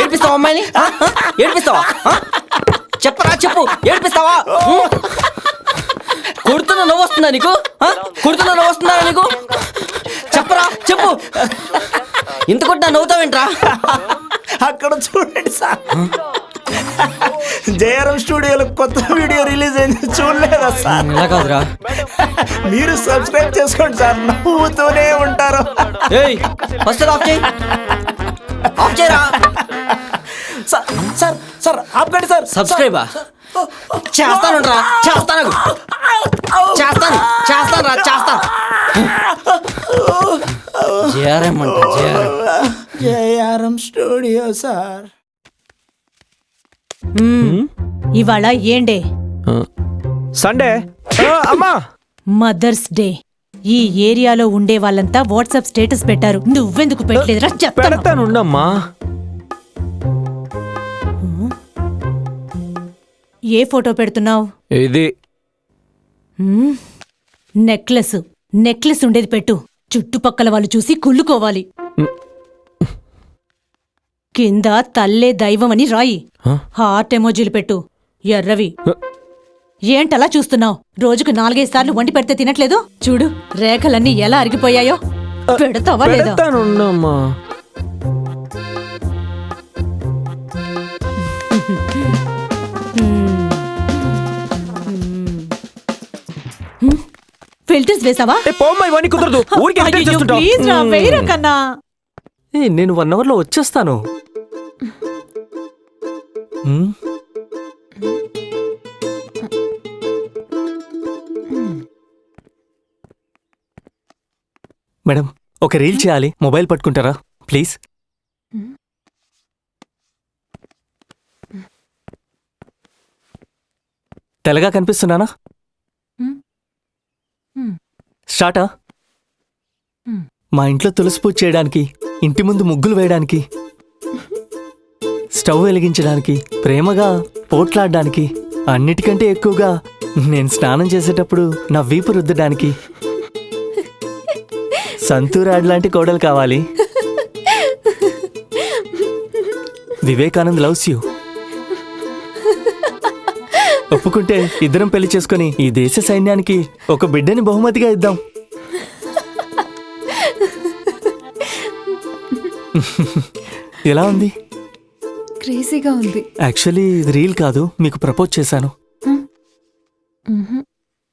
ఏడిపిస్తావా అమ్మాయిని? ఏడిపిస్తావా? చెప్పరా, చెప్పు. ఏడిపిస్తావా? కొడుతున్నా నవ్వు వస్తుందా నీకు? కొడుతున్నా నవ్వు వస్తుందా నీకు? చెప్పరా, చెప్పు. ఇంత కొట్టినా నవ్వుతావేంట్రా? అక్కడ చూడండి సార్, జయరాం స్టూడియోలో కొత్త వీడియో రిలీజ్ అయింది, చూడలేదా సార్? ఇలా కాదురా, మీరు సబ్స్క్రైబ్ చేసుకోండి సార్, నవ్వుతూనే ఉంటారు. ఏయ్ ఫస్ట్ ఆఫ్ చేయి, ఆఫ్ చేయరా. సార్ సార్ సార్ ఆపకండి సార్. సబ్స్క్రైబా? చేస్తాను రా, చేస్తాను చేస్తాను చేస్తాను రా, చేస్తాను. జయరాం అంట, జయరాం. Jayaram studio sir. ఇవాళ ఏం డే? సండే. అమ్మా, మదర్స్ డే. ఈ ఏరియాలో ఉండే వాళ్ళంతా వాట్సాప్ స్టేటస్ పెట్టారు, నువ్వెందుకు పెట్టలేదురా? చెప్తాను. పెడతాను ఉండమ్మా. ఏ ఫోటో పెడుతున్నావు? ఇది నెక్లెస్. నెక్లెస్ ఉండేది పెట్టు, చుట్టుపక్కల వాళ్ళు చూసి కుళ్ళుకోవాలి. కింద తల్లే దైవం అని రాయి. హార్ట్ ఎమోజీలు పెట్టు, ఎర్రవి. ఏంటలా చూస్తున్నావు? రోజుకు 4-5 సార్లు వండి పెడితే తినట్లేదు. చూడు రేఖలన్నీ ఎలా అరిగిపోయాయో. పెడతావా లేదా? పెడతాను ఉండమ్మా. ఫిల్టర్స్ వేసావా? పోమ్మా, ఇవన్నీ కుదరదు. ఊరికే హైలైట్ చేస్తుంటావు. ప్లీజ్ రా, వేయరా కన్నా. నేను 1 అవర్లో వచ్చేస్తాను. మేడం, ఒక రీల్ చేయాలి, మొబైల్ పట్టుకుంటారా ప్లీజ్? తెల్లగా కనిపిస్తున్నానా? స్టార్టా? మా ఇంట్లో తులసి పూజ చేయడానికి, ఇంటి ముందు ముగ్గులు వేయడానికి, స్టవ్ వెలిగించడానికి, ప్రేమగా పోట్లాడడానికి, అన్నిటికంటే ఎక్కువగా నేను స్నానం చేసేటప్పుడు నా వీపు రుద్దడానికి సంతూరాడ్ లాంటి కోడలు కావాలి. Vivekanand loves you. ఒప్పుకుంటే ఇద్దరం పెళ్లి చేసుకుని ఈ దేశ సైన్యానికి ఒక బిడ్డని బహుమతిగా ఇద్దాం. ఎలా ఉంది? క్రేజీగా ఉంది. యాక్చువల్లీ ఇది రీల్ కాదు, మీకు ప్రపోజ్ చేశాను.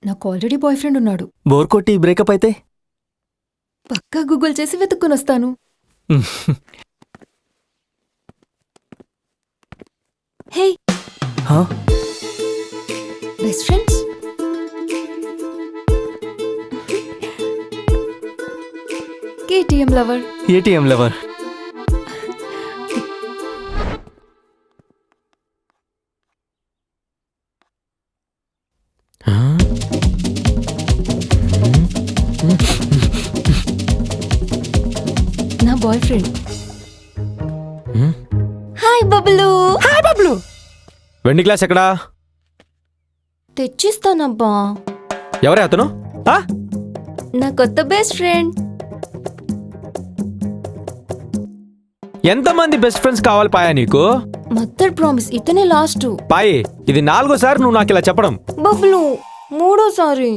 నాకు ఆల్రెడీ బాయ్ ఫ్రెండ్ ఉన్నాడు. బోర్ కొట్టి బ్రేకప్ అయితే పక్కా గూగుల్ చేసి వెతుక్కుని వస్తాను. Hey, best friends? KTM lover. ATM lover. నా boy friend. Hi Bablu. Hi Bablu. వెండి గ్లాస్ ఎక్కడా? తెచ్చిస్తానబ్బా. ఎవరే అతను? నా కొత్త బెస్ట్ ఫ్రెండ్. ఎంతమంది బెస్ట్ ఫ్రెండ్స్ కావాలి పాయా నీకు? మదర్ ప్రామిస్, ఇతనే లాస్ట్. పాయి, ఇది 4వ సారి నువ్వు నాకు ఇలా చెప్పడం. బబ్లు, 3వ సారి.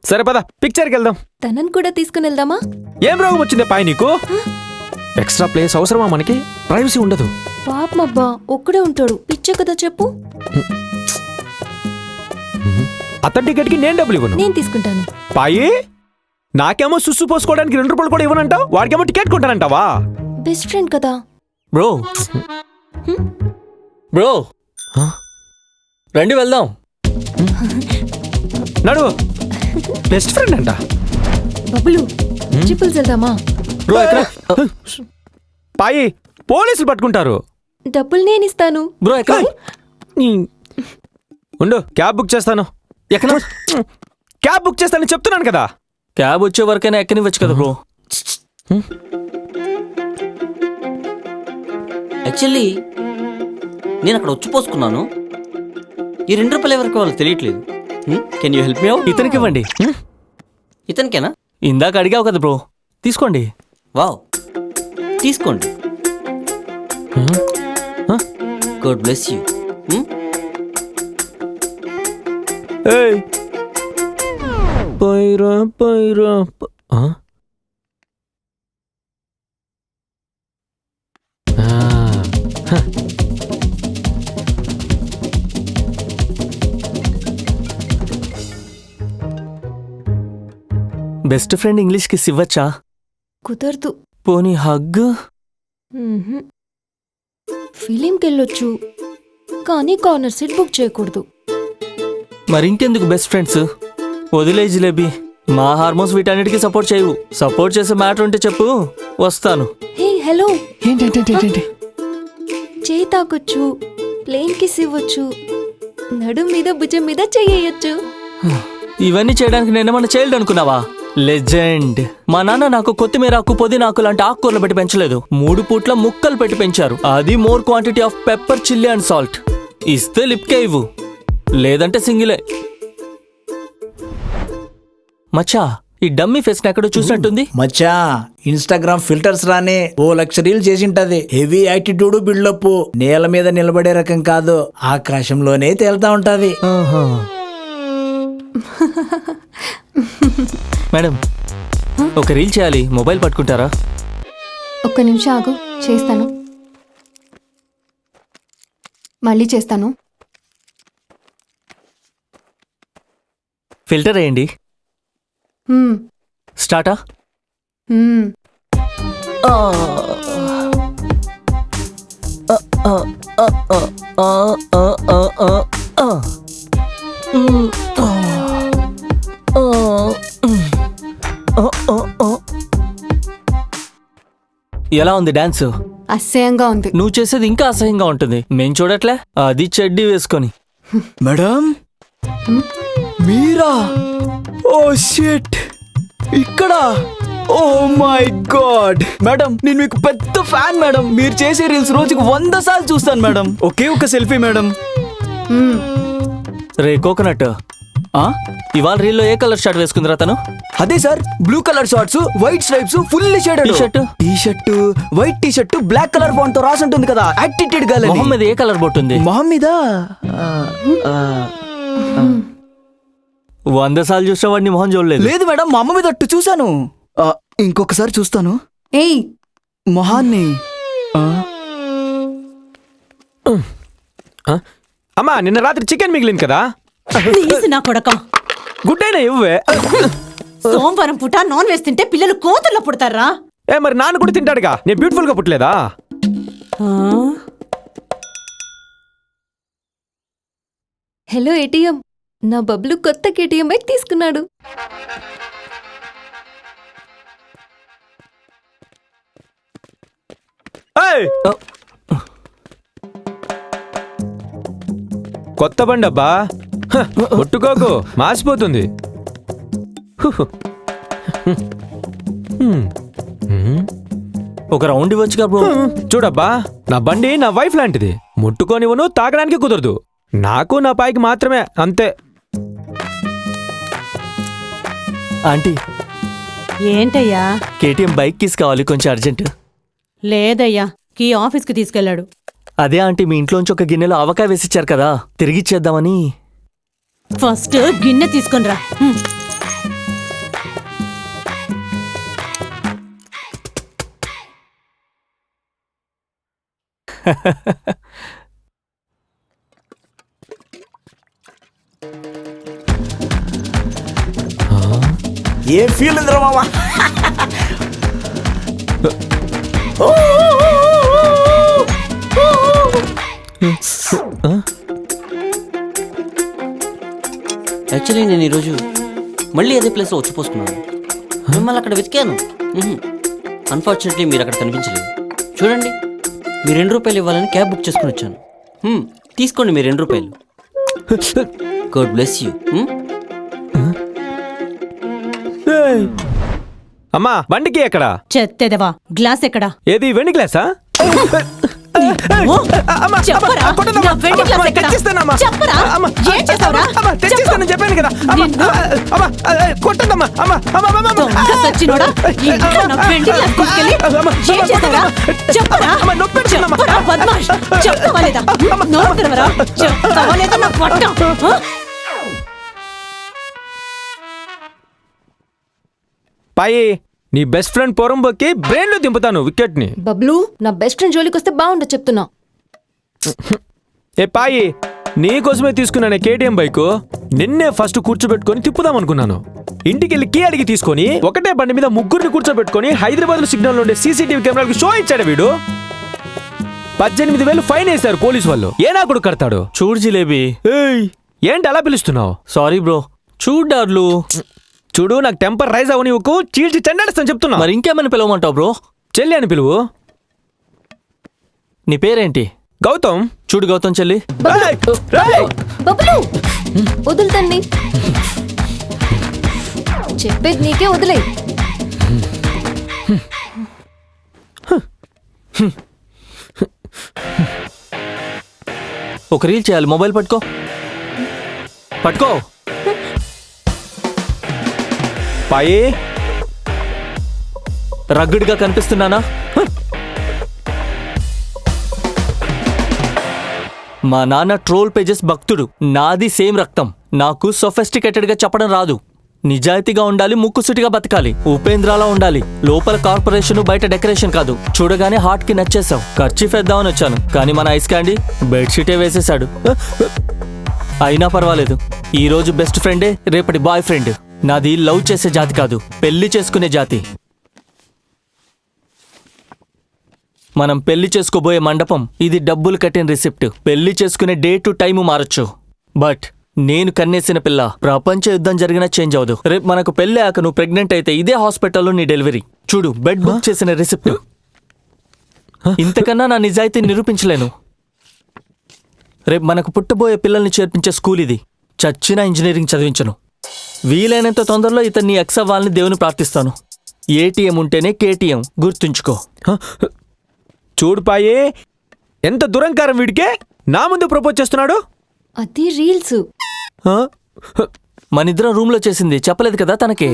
సరే పద, పిక్చర్కి వెళ్దాం. తనని కూడా తీసుకుని వెళ్దామా? ఏం రోగం వచ్చిందే పాయి నీకు? ఎక్స్ట్రా ప్లేస్ అవసరమా మనకి? ప్రైవసీ ఉండదు. పాపమబ్బా, ఒక్కడే ఉంటాడు. పిచ్చ కదా చెప్పు. అతని టికెట్కి నేను డబ్బులు ఇవ్వను. నేను తీసుకుంటాను. పాయి, నాకేమో సుస్సు పోసుకోవడానికి 2 రూపాయలు కూడా ఇవ్వనంటావు, వాడికేమో టికెట్ కొంటానంటావా? బెస్ట్ ఫ్రెండ్ కదా. బ్రో బ్రో, రండి వెళ్దాం. నడు. బెస్ట్ ఫ్రెండ్ అంట. బబ్బులు, ట్రిపుల్స్ వెళ్దామా? బ్రో ఎక్కడ? పాయి, పోలీసులు పట్టుకుంటారు. డబ్బులు నేను ఇస్తాను. బ్రో ఎక్కడ? ఉండు, క్యాబ్ బుక్ చేస్తాను. ఎక్కడ? క్యాబ్ బుక్ చేస్తానని చెప్తున్నాను కదా. క్యాబ్ వచ్చే వరకైనా ఎక్కనివ్వచ్చు కదా బ్రో. యాక్చువల్లీ నేను అక్కడ వచ్చి పోసుకున్నాను. ఈ 2 రూపాయలు ఎవరికి వాళ్ళు తెలియట్లేదు. Can you help me out? ఇతనికి ఇవ్వండి. ఇతనికేనా? ఇందాక అడిగావు కదా బ్రో, తీసుకోండి. వావ్, తీసుకోండి. God bless you. ఏయ్ పైరా పైరా బెస్ట్ ఫ్రెండ్ ఇంగ్లీష్కి ఇవ్వచ్చా? కుదరదు. పోనీ హగ్? ఫిలింకి వెళ్ళొచ్చు, కానీ కార్నర్ సీట్ బుక్ చేయకూడదు. మరింకెందుకు బెస్ట్ ఫ్రెండ్స్? వదిలే జిలేబీ, మా హార్మోన్స్ వీటన్నిటికీ సపోర్ట్ చేయవు. సపోర్ట్ చేసే మ్యాటర్ ఉంటే చెప్పు, వస్తాను. హే హలో, ఏంటంటే చేయి తాకొచ్చు, ప్లేన్ కిస్ ఇవ్వచ్చు, నడుం మీద భుజం మీద చెయ్యొచ్చు. ఇవన్నీ చేయడానికి నేనేమన్నా చైల్డ్ అనుకున్నావా? లెజెండ్. మా నాన్న నాకు కొత్తిమీర ఆకు, పుదీనాకు లాంటి ఆకుకూరలు పెట్టి పెంచలేదు. 3 పూట్ల ముక్కలు పెట్టి పెంచారు. అది more quantity of pepper, chilli and salt. ఇస్తే లిప్కే ఇవ్వు, లేదంటే సింగిలే. మచ్చా, ఈ డమ్మీ ఫేస్ ఎక్కడో చూసినట్టుంది. మచ్చా, ఇన్స్టాగ్రామ్ ఫిల్టర్స్ రానే ఓ లక్ష రీల్ చేసింటది. Heavy attitude, buildup. నేల మీద నిలబడే రకం కాదు, ఆకాశంలోనే తేలుతా ఉంటది. మేడం, ఒక రీల్ చేయాలి, మొబైల్ పట్టుకుంటారా? ఒక్క నిమిషం ఆగు, చేస్తాను. మళ్ళీ చేస్తాను. ఫిల్టర్ వేయండి. స్టార్టా? ఎలా ఉంది డాన్స్? అసహ్యంగా ఉంది. నువ్వు చేసేది ఇంకా అసహ్యంగా ఉంటుంది. మేం చూడట్లే, అది చెడ్డీ వేసుకొని. మేడం, మీరా? ఓ షిట్, ఇక్కడ? ఓ మై గాడ్ మేడం, నేను మీకు పెద్ద ఫ్యాన్ మేడం. మీరు చేసే రీల్స్ రోజుకు 100 సార్లు చూస్తాను మేడం. ఒకే ఒక సెల్ఫీ మేడం. రే కోకోనట్, ఇవాళ రీల్లో ఏ కలర్ షర్ట్ వేసుకుందిరా తను? అదే sir, blue colour shorts, white stripes, full shaded T-shirt? T-shirt, white T-shirt, black colour font తో రాసి ఉంటుంది కదా, యాటిట్యూడ్ గర్ల్. మొహం మీద ఏ కలర్ బొట్టుంది? మొహం మీద 100 సార్లు చూసిన వాడిని మొహం చూడలేదు. లేదు మేడం, మా అమ్మ మీద అట్టు చూశాను. ఇంకొకసారి చూస్తాను ఏయ్, మొహాన్ని. అమ్మా, నిన్న రాత్రి చికెన్ మిగిలింది కదా, తీసి నా కొడక. గుడ్డైనా ఇవ్వే. సోమవారం పూట నాన్ వెజ్ తింటే పిల్లలు కోతుల్లో పుడతారా? ఏ మరి నాన్న కూడా తింటాడుగా, నేను బ్యూటిఫుల్ గా పుట్టలేదా? హలో ఏటీఎం, నా బబ్లు కొత్త కేటీఎం బైక్ తీసుకున్నాడు. ఏయ్! కొత్త బండి అబ్బా, ముట్టుకోకు, మాసిపోతుంది. ఒక రౌండ్ ఇవ్వచ్చుగా బ్రో. చూడబ్బా, నా బండి నా వైఫ్ లాంటిది. ముట్టుకోనివ్వను, తాగడానికి కుదరదు. నాకు నా పైకి మాత్రమే, అంతే. ఆంటీ, ఏంటయ్యా? కేటీఎం బైక్ కీస్ కావాలి, కొంచెం అర్జెంట్. లేదయ్యా, కీ ఆఫీస్కి తీసుకెళ్లాడు. అదే ఆంటీ, మీ ఇంట్లోంచి ఒక గిన్నెలో ఆవకాయ వేసిచ్చారు కదా, తిరిగిచ్చేద్దామని. ఫస్ట్ గిన్నె తీసుకొనిరా. ఏం ఫీల్ ఉందిరా మామ? యాక్చువల్లీ నేను ఈరోజు మళ్ళీ అదే ప్లేస్లో వచ్చి పోసుకున్నాను. మిమ్మల్ని అక్కడ వెతికాను. అన్ఫార్చునేట్లీ మీరు అక్కడ కనిపించలేదు. చూడండి, మీ 2 రూపాయలు ఇవ్వాలని క్యాబ్ బుక్ చేసుకుని వచ్చాను. తీసుకోండి మీ 2 రూపాయలు. God bless you. అమ్మా, బండికి ఎక్కడా? చెత్తెదవా, గ్లాస్ ఎక్కడా? ఏది, వెండి గ్లాసా? ఓ, చెప్పరా? నా వెండి గ్లాస్ ఎక్కడ? చెప్పరా? ఏం చేస్తావురా? తెచ్చిస్తానని చెప్పాను కదా నిన్ను- కొట్టదమ్మా దొంగ సచ్చినోడా, ఇంట్లో నా వెండి గ్లాస్ తీసుకెళ్ళి ఏం చేస్తావురా? చెప్పరా? చెప్పరా, బద్మాష్? చెప్తావా లేదా? నోరు తెరవరా? చెప్తావా లేదా నా పొట్ట? ఆ? పాయి నీ బెస్ట్ ఫ్రెండ్ పొరంబోకి బ్రెయిన్ లో దింపుతాను వికెట్ ని. బబ్లు నా బెస్ట్ ఫ్రెండ్ జోలికి వస్తే బాగుండదు చెప్తున్నా. ఏ పాయి నీకోసమే తీసుకున్నానే కేటీఎం బైక్. నిన్నే ఫస్ట్ కూర్చోబెట్టుకొని తిప్పుదాం అనుకున్నాను. ఇంటికెళ్ళి కీ అడిగి తీసుకొని ఒకటే బండి మీద ముగ్గురిని కూర్చోబెట్టుకొని హైదరాబాద్ లో సిగ్నల్ ఉండే సీసీటీవీ కెమెరాలకు షో ఇచ్చాడు వీడు. 18,000 ఫైన్ వేశారు పోలీసు వాళ్ళు. ఏనా కొడుకు కడతాడు? చూడు జిలేబీ. ఏయ్ ఏంటి అలా పిలుస్తున్నావు? Sorry bro. చూడు డార్లు. చూడు నాకు టెంపర్ రైజ్ అవని చీల్చి చెండాడుస్తాను చెప్తున్నా. మరి ఇంకేమని పిలవమంటావు బ్రో? చెల్లి అని పిలువు. నీ పేరేంటి? గౌతమ్. చూడు గౌతమ్ చెల్లి. ఏయ్, ఏయ్. బబ్లు వదులుతండి, చెప్పేది నీకే, వదిలే. ఒక రీల్ చేయాలి. మొబైల్ పట్టుకో. పట్టుకో. పాయి రగ్గుడిగా కనిపిస్తున్నానా? మా నాన్న ట్రోల్ పేజెస్ భక్తుడు. నాది సేమ్ రక్తం. నాకు సొఫెస్టికేటెడ్ గా చెప్పడం రాదు. నిజాయితీగా ఉండాలి, ముక్కుసుటిగా బతకాలి, ఉపేంద్రాలా ఉండాలి. లోపల కార్పొరేషన్, బయట డెకరేషన్ కాదు. చూడగానే హార్ట్ కి నచ్చేసావు. ఖర్చు వేద్దామని వచ్చాను, కానీ మన ఐస్ క్యాండీ బెడ్షీటే వేసేశాడు. అయినా పర్వాలేదు. ఈ రోజు బెస్ట్ ఫ్రెండే రేపటి బాయ్ ఫ్రెండ్. నాది లవ్ చేసే జాతి కాదు, పెళ్లి చేసుకునే జాతి. మనం పెళ్లి చేసుకోబోయే మండపం ఇది. డబ్బులు కట్టిన రిసిప్ట్. పెళ్లి చేసుకునే డేటు టైము మారచ్చు, బట్ నేను కన్నేసిన పిల్ల ప్రపంచ యుద్ధం జరిగినా చేంజ్ అవదు. రేపు మనకు పెళ్లి అయ్యాక నువ్వు ప్రెగ్నెంట్ అయితే ఇదే హాస్పిటల్లో నీ డెలివరీ. చూడు, బెడ్ బుక్ చేసిన రిసిప్ట్. ఇంతకన్నా నా నిజాయితీ నిరూపించలేను. రేపు మనకు పుట్టబోయే పిల్లల్ని చేర్పించే స్కూల్ ఇది. చచ్చిన ఇంజనీరింగ్ చదివించను. వీలైనంత తొందరలో ఇతన్ని ఎక్స్ అవ్వాలని దేవుని ప్రార్థిస్తాను. ఏటీఎం ఉంటేనే కేటీఎం, గుర్తుంచుకో. చూడు పాయే ఎంత దురంకారం వీడికే. నా ముందు ప్రపోజ్ చేస్తున్నాడు. అది రీల్స్. మనిద్దరం రూమ్ లో చేసింది చెప్పలేదు కదా తనకి.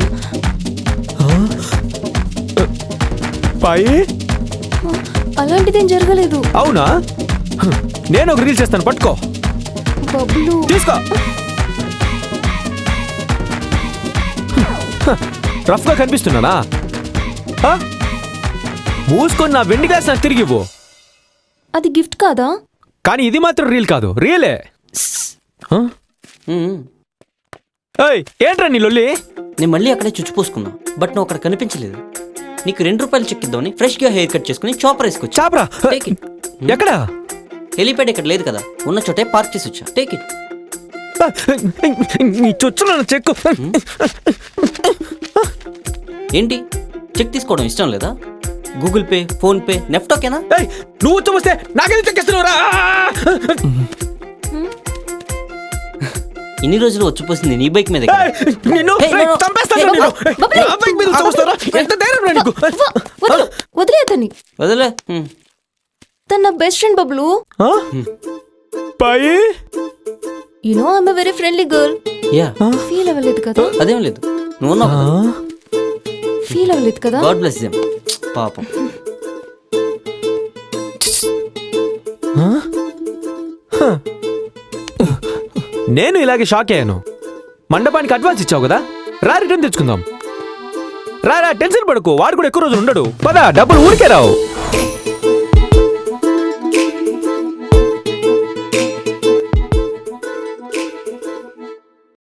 పాయే అలాంటిదేం జరగలేదు. అవునా? నేను ఒక రీల్ చేస్తాను, పట్టుకో. బబ్లు తీసుకో. రఫ్ గా కనిపిస్తున్నానా? మూసుకొని నా వెండి గ్లాస్ నాకు తిరిగి ఇవ్వు. అది గిఫ్ట్ కాదా? కానీ ఇది మాత్రం రీల్ కాదు, రియలే. ఏయ్ ఏంట్రా నీ లొల్లి? నేను మళ్ళీ అక్కడే చుచ్చిపోసుకున్నా, బట్ నువ్వు అక్కడ కనిపించలేదు. నీకు ₹2 చెక్ ఇద్దామని ఫ్రెష్గా హెయిర్ కట్ చేసుకుని చాపర్ వేసుకొచ్చా. చాపరా? Take it. ఎక్కడా? హెలిప్యాడ్ ఇక్కడ లేదు కదా, ఉన్న చోటే పార్క్ చేసి వచ్చా. Take it. నీ చొచ్చున చెక్కు. ఏంటి, చెక్ తీసుకోవడం ఇష్టం లేదా? Google pay, phone pay, NEFT ఓకేనా? ఏయ్, నువ్వు చూస్తే నాకేది చెక్కిస్తున్నావురా? ఇన్ని రోజులు వచ్చిపోసింది నీ బైక్ మీద కదా. నిన్ను Hey, no, no. చంపేస్తాను. Hey, నిన్ను. బబ్లు. నా బైక్ మీద చూస్తారా? ఎంత ధైర్యం రా నీకు? వదిలే అతన్ని. వదిలే. తన నా బెస్ట్ ఫ్రెండ్ బబ్లు. పాయి you know I'm a very friendly girl. Yeah, feel అవ్వలేదు కదా? అదేం లేదు. నువ్వు ఫీల్ అవ్వలేదు కదా? God bless them. పాపం. నేను ఇలాగే షాక్ అయ్యాను. మండపానికి అడ్వాన్స్ ఇచ్చావు కదా, రా రిటర్న్ తెచ్చుకుందాం. రా రా, టెన్షన్ పడుకో, వాడు కూడా ఎక్కువ రోజులు ఉండడు. పద, డబ్బులు ఊరికే రావు.